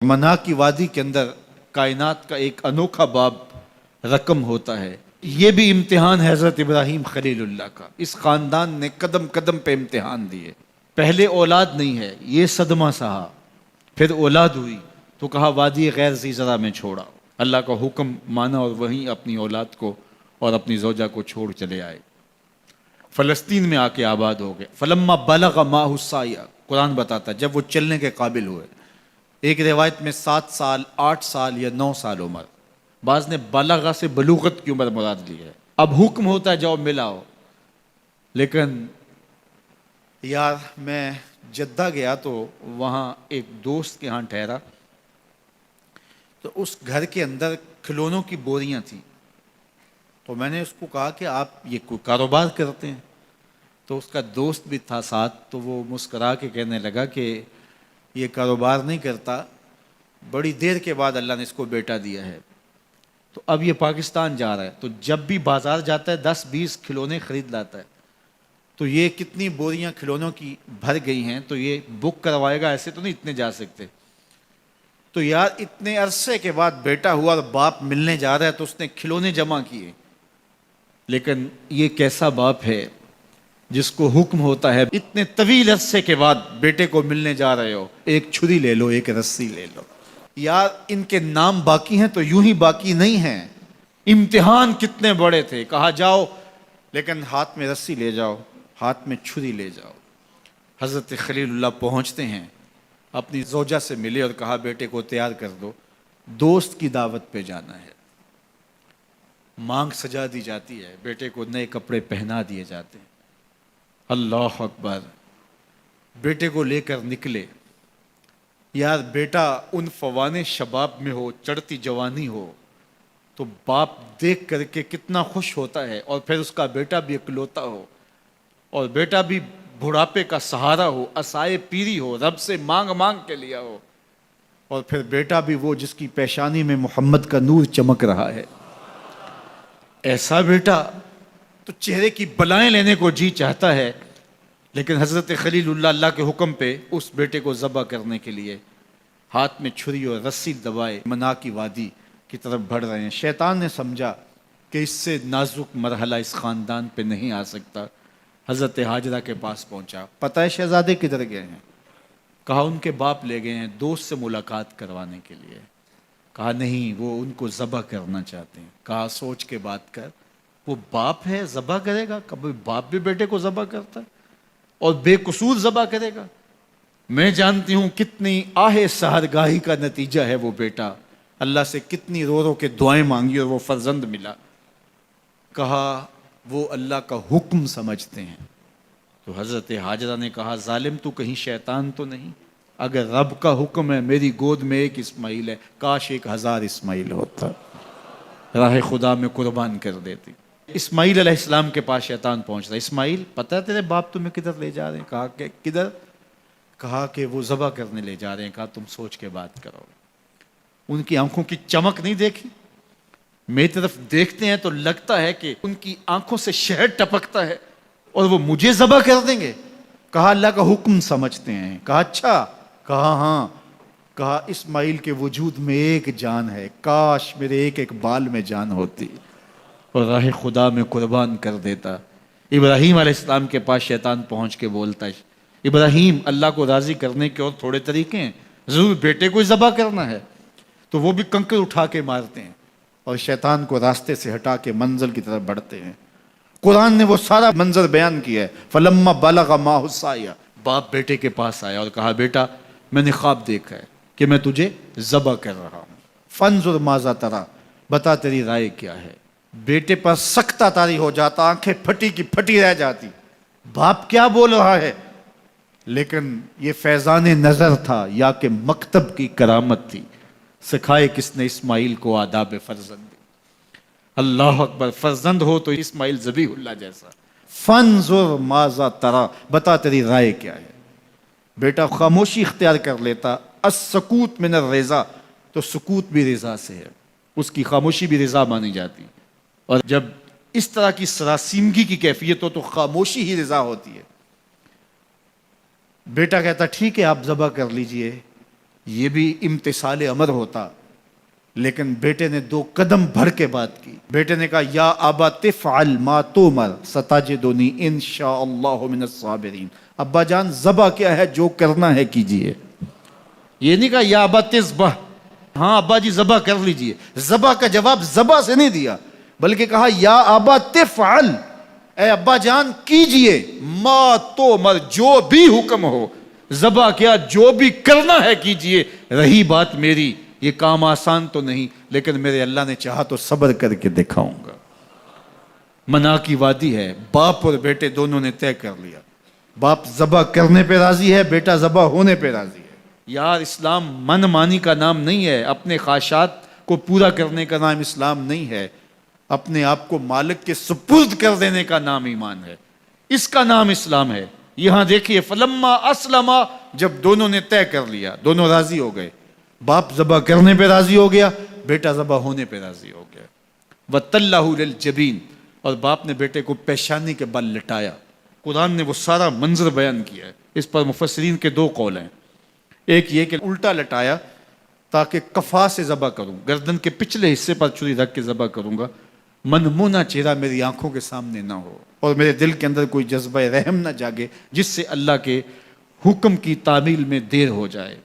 منا کی وادی کے اندر کائنات کا ایک انوکھا باب رقم ہوتا ہے۔ یہ بھی امتحان ہے حضرت ابراہیم خلیل اللہ کا۔ اس خاندان نے قدم قدم پہ امتحان دیے۔ پہلے اولاد نہیں ہے، یہ صدمہ سہا، پھر اولاد ہوئی تو کہا وادی غیر ذی زرع میں چھوڑا۔ اللہ کا حکم مانا اور وہیں اپنی اولاد کو اور اپنی زوجہ کو چھوڑ چلے آئے، فلسطین میں آ کے آباد ہو گئے۔ فلما بلغ معہ السعی، قرآن بتاتا جب وہ چلنے کے قابل ہوئے۔ ایک روایت میں 7 سال، 8 سال یا 9 سال عمر، بعض نے بلغہ سے بلوغت کی عمر مراد لی ہے۔ اب حکم ہوتا ہے جاؤ ملاؤ، لیکن یار میں جدہ گیا تو وہاں ایک دوست کے ہاں ٹھہرا، تو اس گھر کے اندر کھلونوں کی بوریاں تھیں۔ تو میں نے اس کو کہا کہ آپ یہ کوئی کاروبار کرتے ہیں؟ تو اس کا دوست بھی تھا ساتھ، تو وہ مسکرا کے کہنے لگا کہ یہ کاروبار نہیں کرتا، بڑی دیر کے بعد اللہ نے اس کو بیٹا دیا ہے، تو اب یہ پاکستان جا رہا ہے، تو جب بھی بازار جاتا ہے 10-20 کھلونے خرید لاتا ہے۔ تو یہ کتنی بوریاں کھلونوں کی بھر گئی ہیں، تو یہ بک کروائے گا، ایسے تو نہیں اتنے جا سکتے۔ تو یار اتنے عرصے کے بعد بیٹا ہوا اور باپ ملنے جا رہا ہے، تو اس نے کھلونے جمع کیے۔ لیکن یہ کیسا باپ ہے جس کو حکم ہوتا ہے اتنے طویل عرصے کے بعد بیٹے کو ملنے جا رہے ہو، ایک چھری لے لو، ایک رسی لے لو۔ یار ان کے نام باقی ہیں تو یوں ہی باقی نہیں ہیں، امتحان کتنے بڑے تھے۔ کہا جاؤ، لیکن ہاتھ میں رسی لے جاؤ، ہاتھ میں چھری لے جاؤ۔ حضرت خلیل اللہ پہنچتے ہیں، اپنی زوجہ سے ملے اور کہا بیٹے کو تیار کر دو، دوست کی دعوت پہ جانا ہے۔ مانگ سجا دی جاتی ہے، بیٹے کو نئے کپڑے پہنا دیے جاتے ہیں۔ اللہ اکبر، بیٹے کو لے کر نکلے۔ یار بیٹا ان فوان شباب میں ہو، چڑھتی جوانی ہو، تو باپ دیکھ کر کے کتنا خوش ہوتا ہے، اور پھر اس کا بیٹا بھی اکلوتا ہو، اور بیٹا بھی بڑھاپے کا سہارا ہو، عصائے پیری ہو، رب سے مانگ مانگ کے لیا ہو، اور پھر بیٹا بھی وہ جس کی پیشانی میں محمد کا نور چمک رہا ہے۔ ایسا بیٹا تو چہرے کی بلائیں لینے کو جی چاہتا ہے، لیکن حضرت خلیل اللہ اللہ کے حکم پہ اس بیٹے کو ذبح کرنے کے لیے ہاتھ میں چھری اور رسی دبائے منا کی وادی کی طرف بڑھ رہے ہیں۔ شیطان نے سمجھا کہ اس سے نازک مرحلہ اس خاندان پہ نہیں آ سکتا، حضرت حاجرہ کے پاس پہنچا۔ پتہ ہے شہزادے کدھر گئے ہیں؟ کہا ان کے باپ لے گئے ہیں دوست سے ملاقات کروانے کے لیے۔ کہا نہیں، وہ ان کو ذبح کرنا چاہتے ہیں۔ کہا سوچ کے بات کر، وہ باپ ہے ذبح کرے گا؟ کبھی باپ بھی بیٹے کو ذبح کرتا ہے اور بے قصور ذبح کرے گا؟ میں جانتی ہوں کتنی آہ سحرگاہی کا نتیجہ ہے وہ بیٹا، اللہ سے کتنی رو رو کے دعائیں مانگی اور وہ فرزند ملا۔ کہا وہ اللہ کا حکم سمجھتے ہیں۔ تو حضرت حاجرہ نے کہا ظالم تو کہیں شیطان تو نہیں؟ اگر رب کا حکم ہے، میری گود میں ایک اسماعیل ہے، کاش 1000 اسماعیل ہوتا، راہ خدا میں قربان کر دیتی۔ اسماعیل علیہ السلام کے پاس شیطان پہنچ رہا، اسماعیل پتہ ہے تیرے باپ تمہیں کدھر لے جا رہے ہیں؟ کہا کہ کدھر؟ کہا کہ وہ ذبح کرنے لے جا رہے ہیں۔ کہا تم سوچ کے بات کرو۔ ان کی آنکھوں کی چمک نہیں دیکھی؟ میری طرف دیکھتے ہیں تو لگتا ہے کہ ان کی آنکھوں سے شہد ٹپکتا ہے، اور وہ مجھے ذبح کر دیں گے؟ کہا اللہ کا حکم سمجھتے ہیں۔ کہا اچھا؟ کہا ہاں۔ کہا اسماعیل کے وجود میں ایک جان ہے، کاش میرے ایک ایک بال میں جان ہوتی اور راہ خدا میں قربان کر دیتا۔ ابراہیم علیہ السلام کے پاس شیطان پہنچ کے بولتا ہے ابراہیم اللہ کو راضی کرنے کے اور تھوڑے طریقے ہیں، ضرور بیٹے کو ذبح کرنا ہے۔ تو وہ بھی کنکر اٹھا کے مارتے ہیں اور شیطان کو راستے سے ہٹا کے منزل کی طرف بڑھتے ہیں۔ قرآن نے وہ سارا منظر بیان کیا ہے۔ فلما بلغ معہ السعی، باپ بیٹے کے پاس آیا اور کہا بیٹا میں نے خواب دیکھا ہے کہ میں تجھے ذبح کر رہا ہوں، فانظر ماذا تری، بتا تیری رائے کیا ہے۔ بیٹے پر سختہ طاری ہو جاتا، آنکھیں پھٹی کی پھٹی رہ جاتی، باپ کیا بول رہا ہے؟ لیکن یہ فیضان نظر تھا یا کہ مکتب کی کرامت تھی؟ سکھائے کس نے اسماعیل کو آداب فرزند؟ اللہ اکبر، فرزند ہو تو اسماعیل ذبیح اللہ جیسا۔ فانظر ماذا تری، بتا تیری رائے کیا ہے۔ بیٹا خاموشی اختیار کر لیتا، السکوت من الرضا، تو سکوت بھی رضا سے ہے، اس کی خاموشی بھی رضا مانی جاتی، اور جب اس طرح کی سراسیمگی کی کیفیت ہو تو خاموشی ہی رضا ہوتی ہے۔ بیٹا کہتا ٹھیک ہے آپ ذبح کر لیجئے، یہ بھی امتثال امر ہوتا، لیکن بیٹے نے 2 قدم بڑھ کے بات کی. بیٹے نے کہا یا ابا تفعل ما تؤمر ستجدنی ان شاء اللہ من الصابرین. ابا جان ذبح کیا ہے، جو کرنا ہے کیجئے. یہ نہیں کہا یا ابا تذبح، ہاں ابا جی ذبح کر لیجئے. ذبح کا جواب ذبح سے نہیں دیا، بلکہ کہا یا ابا تفعل، اے ابا جان کیجئے ما تؤمر، جو بھی حکم ہو. ذبح کیا، جو بھی کرنا ہے کیجئے. رہی بات میری، یہ کام آسان تو نہیں، لیکن میرے اللہ نے چاہا تو صبر کر کے دکھاؤں گا. منا کی وادی ہے، باپ اور بیٹے دونوں نے طے کر لیا. باپ ذبح کرنے پہ راضی ہے، بیٹا ذبح ہونے پہ راضی ہے. یار اسلام من مانی کا نام نہیں ہے، اپنے خواہشات کو پورا کرنے کا نام اسلام نہیں ہے، اپنے آپ کو مالک کے سپرد کر دینے کا نام ایمان ہے. اس کا نام اسلام ہے. یہاں دیکھیے فلما اسلما، جب دونوں نے طے کر لیا، دونوں راضی ہو گئے. باپ ذبح کرنے پہ راضی ہو گیا، بیٹا ذبح ہونے پہ راضی ہو گیا. وَتَلَّهُ لِلْجَبِينِ، اور باپ نے بیٹے کو پیشانی کے بل لٹایا. قرآن نے وہ سارا منظر بیان کیا ہے. اس پر مفسرین کے 2 قول ہیں. ایک یہ کہ الٹا لٹایا تاکہ کفا سے ذبح کروں، گردن کے پچھلے حصے پر چھری رکھ کے ذبح کروں گا، منمونہ چہرہ میری آنکھوں کے سامنے نہ ہو اور میرے دل کے اندر کوئی جذبہ رحم نہ جاگے جس سے اللہ کے حکم کی تعمیل میں دیر ہو جائے.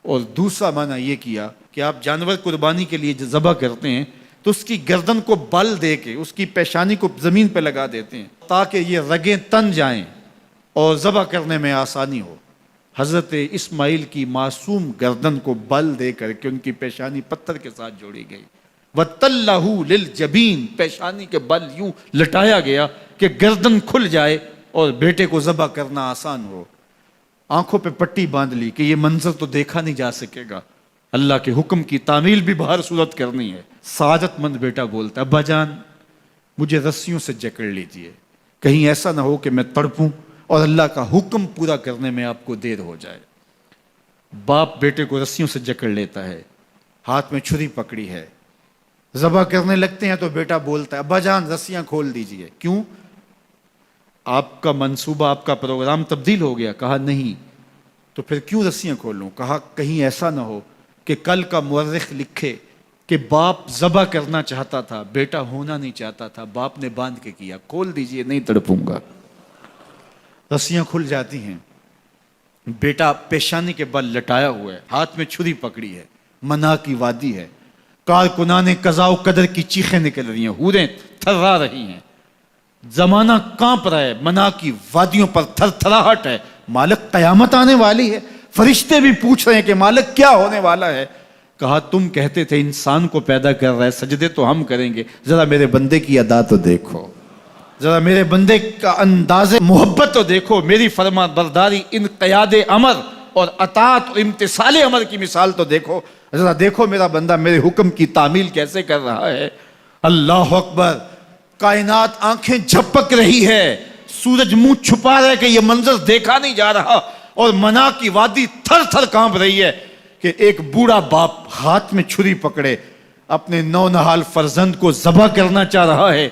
اور دوسرا معنی یہ کیا کہ آپ جانور قربانی کے لیے ذبح کرتے ہیں تو اس کی گردن کو بل دے کے اس کی پیشانی کو زمین پہ لگا دیتے ہیں تاکہ یہ رگیں تن جائیں اور ذبح کرنے میں آسانی ہو. حضرت اسماعیل کی معصوم گردن کو بل دے کر کے ان کی پیشانی پتھر کے ساتھ جوڑی گئی. وَتَلَّهُ لِلْجَبِينِ، پیشانی کے بل یوں لٹایا گیا کہ گردن کھل جائے اور بیٹے کو ذبح کرنا آسان ہو. آنکھوں پہ پٹی باندھ لی کہ یہ منظر تو دیکھا نہیں جا سکے گا، اللہ کے حکم کی تعمیل بھی باہر صورت کرنی ہے. سعادت مند بیٹا بولتا ابا جان مجھے رسیوں سے جکڑ لیجئے، کہیں ایسا نہ ہو کہ میں تڑپوں اور اللہ کا حکم پورا کرنے میں آپ کو دیر ہو جائے. باپ بیٹے کو رسیوں سے جکڑ لیتا ہے، ہاتھ میں چھری پکڑی ہے، ذبح کرنے لگتے ہیں تو بیٹا بولتا ہے ابا جان رسیاں کھول دیجئے. کیوں؟ آپ کا منصوبہ، آپ کا پروگرام تبدیل ہو گیا. کہا نہیں. تو پھر کیوں رسیاں کھولوں؟ کہا کہیں ایسا نہ ہو کہ کل کا مورخ لکھے کہ باپ ذبح کرنا چاہتا تھا، بیٹا ہونا نہیں چاہتا تھا، باپ نے باندھ کے کیا. کھول دیجئے، نہیں تڑپوں گا. رسیاں کھل جاتی ہیں. بیٹا پیشانی کے بل لٹایا ہوا ہے، ہاتھ میں چھری پکڑی ہے، منا کی وادی ہے، کارکنان قضاء و قدر کی چیخیں نکل رہی ہیں، حوریں تھرا رہی ہیں، زمانہ کانپ رہا ہے، منا کی وادیوں پر تھر تھراہٹ ہے. مالک قیامت آنے والی ہے. فرشتے بھی پوچھ رہے ہیں کہ مالک کیا ہونے والا ہے. کہا تم کہتے تھے انسان کو پیدا کر رہا ہے، سجدے تو ہم کریں گے، ذرا میرے بندے کی ادا تو دیکھو، ذرا میرے بندے کا انداز محبت تو دیکھو، میری فرما برداری، انقیاد امر اور اطاعت اور امتثال امر کی مثال تو دیکھو، ذرا دیکھو میرا بندہ میرے حکم کی تعمیل کیسے کر رہا ہے. اللہ اکبر. کائنات آنکھیں جھپک رہی ہے، سورج منہ چھپا رہا ہے کہ یہ منظر دیکھا نہیں جا رہا، اور منا کی وادی تھر تھر کانپ رہی ہے کہ ایک بوڑھا باپ ہاتھ میں چھری پکڑے اپنے نونہال فرزند کو ذبح کرنا چاہ رہا ہے.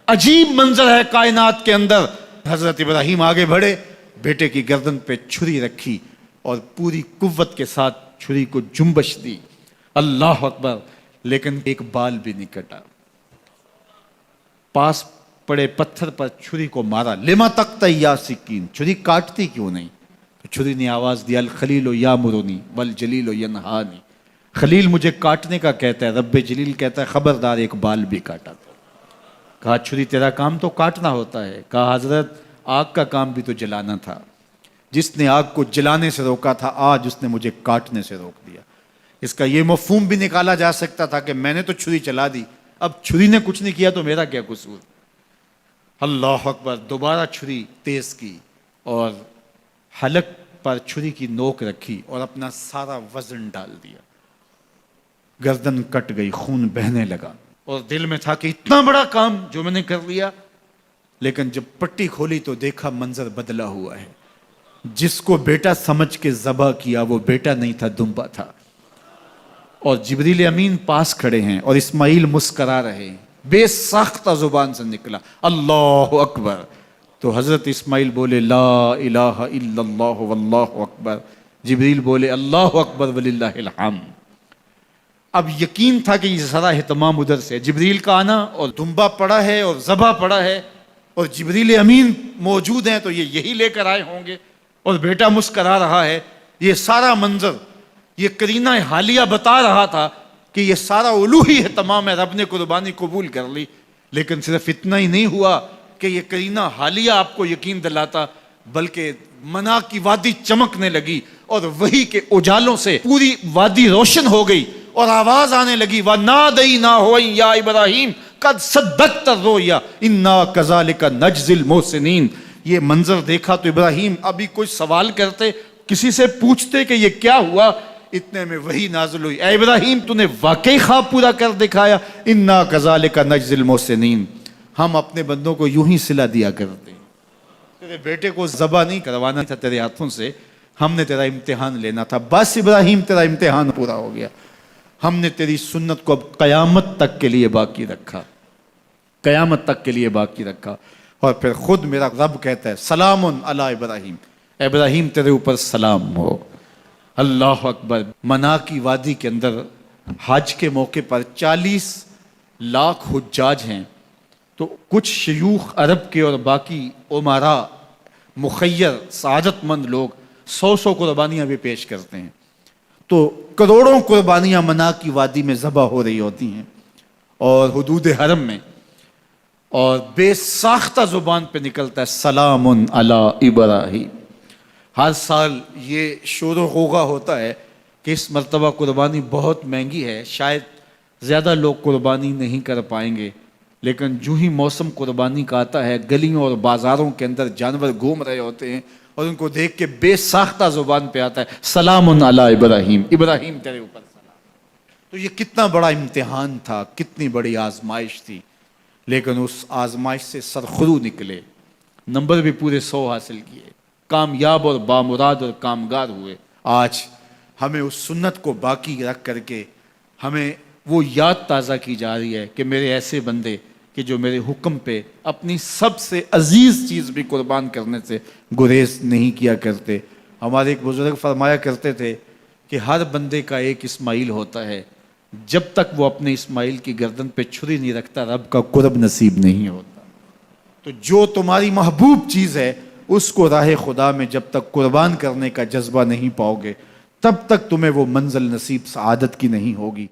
عجیب منظر ہے کائنات کے اندر. حضرت ابراہیم آگے بڑھے، بیٹے کی گردن پہ چھری رکھی اور پوری قوت کے ساتھ چھری کو جنبش دی. اللہ اکبر. لیکن ایک بال بھی نہیں کٹا. پاس پڑے پتھر پر چھری کو مارا. لما تقطع یا سکین، چھری کاٹتی کیوں نہیں؟ تو چھری نے آواز دیا الخلیل یامرنی والجلیل ینہانی، خلیل مجھے کاٹنے کا کہتا ہے، رب جلیل کہتا ہے خبردار ایک بال بھی کاٹا. تو کہا چھری تیرا کام تو کاٹنا ہوتا ہے. کہا حضرت آگ کا کام بھی تو جلانا تھا، جس نے آگ کو جلانے سے روکا تھا آج اس نے مجھے کاٹنے سے روک دیا. اس کا یہ مفہوم بھی نکالا جا سکتا تھا کہ میں نے تو چھری چلا دی، اب چھری نے کچھ نہیں کیا تو میرا کیا قصور. اللہ اکبر. دوبارہ چھری تیز کی اور حلق پر چھری کی نوک رکھی اور اپنا سارا وزن ڈال دیا. گردن کٹ گئی، خون بہنے لگا اور دل میں تھا کہ اتنا بڑا کام جو میں نے کر لیا. لیکن جب پٹی کھولی تو دیکھا منظر بدلا ہوا ہے. جس کو بیٹا سمجھ کے ذبح کیا وہ بیٹا نہیں تھا، دمبا تھا. اور جبریل امین پاس کھڑے ہیں اور اسماعیل مسکرا رہے ہیں. بے ساختہ زبان سے نکلا اللہ اکبر. تو حضرت اسماعیل بولے لا الہ الا اللہ واللہ اکبر. جبریل بولے اللہ اکبر وللہ الحمد۔ اب یقین تھا کہ یہ سارا اہتمام ادھر سے، جبریل کا آنا اور دمبا پڑا ہے اور ذبح پڑا ہے اور جبریل امین موجود ہیں تو یہ یہی لے کر آئے ہوں گے، اور بیٹا مسکرا رہا ہے۔ یہ سارا منظر، یہ قرینہ حالیہ بتا رہا تھا کہ یہ سارا الوہی اہتمام ہے، رب نے قربانی قبول کر لی۔ لیکن صرف اتنا ہی نہیں ہوا کہ یہ قرینہ حالیہ آپ کو یقین دلاتا، بلکہ منا کی وادی چمکنے لگی اور وہی کے اجالوں سے پوری وادی روشن ہو گئی، اور آواز آنے لگی وَنَادَيْنَاهُ يَا إِبْرَاهِيمُ قَدْ صَدَّقْتَ الرُّؤْيَا إِنَّا كَذَلِكَ نَجْزِي الْمُحْسِنِينَ۔ یہ منظر دیکھا تو ابراہیم ابھی کوئی سوال کرتے، کسی سے پوچھتے کہ یہ کیا ہوا، اتنے میں وہی نازل ہوئی، اے ابراہیم تو نے واقعی خواب پورا کر دکھایا، اِنَّا كَذَلِكَ نَجْزِي الْمُحْسِنِينَ، ہم اپنے بندوں کو یوں ہی صلہ دیا کرتے ہیں۔ تیرے بیٹے کو ذبح نہیں کروانا تھا تیرے ہاتھوں سے، ہم نے تیرا امتحان لینا تھا، بس ابراہیم تیرا امتحان پورا ہو گیا، ہم نے تیری سنت کو اب قیامت تک کے لیے باقی رکھا، قیامت تک کے لیے باقی رکھا۔ اور پھر خود میرا رب کہتا ہے سلام علی ابراہیم، ابراہیم تیرے اوپر سلام ہو۔ اللہ اکبر۔ منا کی وادی کے اندر حج کے موقع پر 40 لاکھ حجاج ہیں، تو کچھ شیوخ عرب کے اور باقی عمراء مخیر سعادت مند لوگ 100 قربانیاں بھی پیش کرتے ہیں، تو کروڑوں قربانیاں منا کی وادی میں ذبح ہو رہی ہوتی ہیں اور حدود حرم میں، اور بے ساختہ زبان پہ نکلتا ہے سلام علی ابراہیم۔ ہر سال یہ شور و غوغا ہوتا ہے کہ اس مرتبہ قربانی بہت مہنگی ہے، شاید زیادہ لوگ قربانی نہیں کر پائیں گے، لیکن جو ہی موسم قربانی کا آتا ہے گلیوں اور بازاروں کے اندر جانور گھوم رہے ہوتے ہیں اور ان کو دیکھ کے بے ساختہ زبان پہ آتا ہے سلام علی ابراہیم، ابراہیم تیرے اوپر سلام۔ تو یہ کتنا بڑا امتحان تھا، کتنی بڑی آزمائش تھی، لیکن اس آزمائش سے سرخرو نکلے، نمبر بھی پورے 100 حاصل کیے، کامیاب اور بامراد اور کامگار ہوئے۔ آج ہمیں اس سنت کو باقی رکھ کر کے ہمیں وہ یاد تازہ کی جا رہی ہے کہ میرے ایسے بندے کہ جو میرے حکم پہ اپنی سب سے عزیز چیز بھی قربان کرنے سے گریز نہیں کیا کرتے۔ ہمارے ایک بزرگ فرمایا کرتے تھے کہ ہر بندے کا ایک اسماعیل ہوتا ہے، جب تک وہ اپنے اسماعیل کی گردن پہ چھری نہیں رکھتا رب کا قرب نصیب نہیں ہوتا۔ تو جو تمہاری محبوب چیز ہے اس کو راہ خدا میں جب تک قربان کرنے کا جذبہ نہیں پاؤ گے، تب تک تمہیں وہ منزل نصیب سعادت کی نہیں ہوگی۔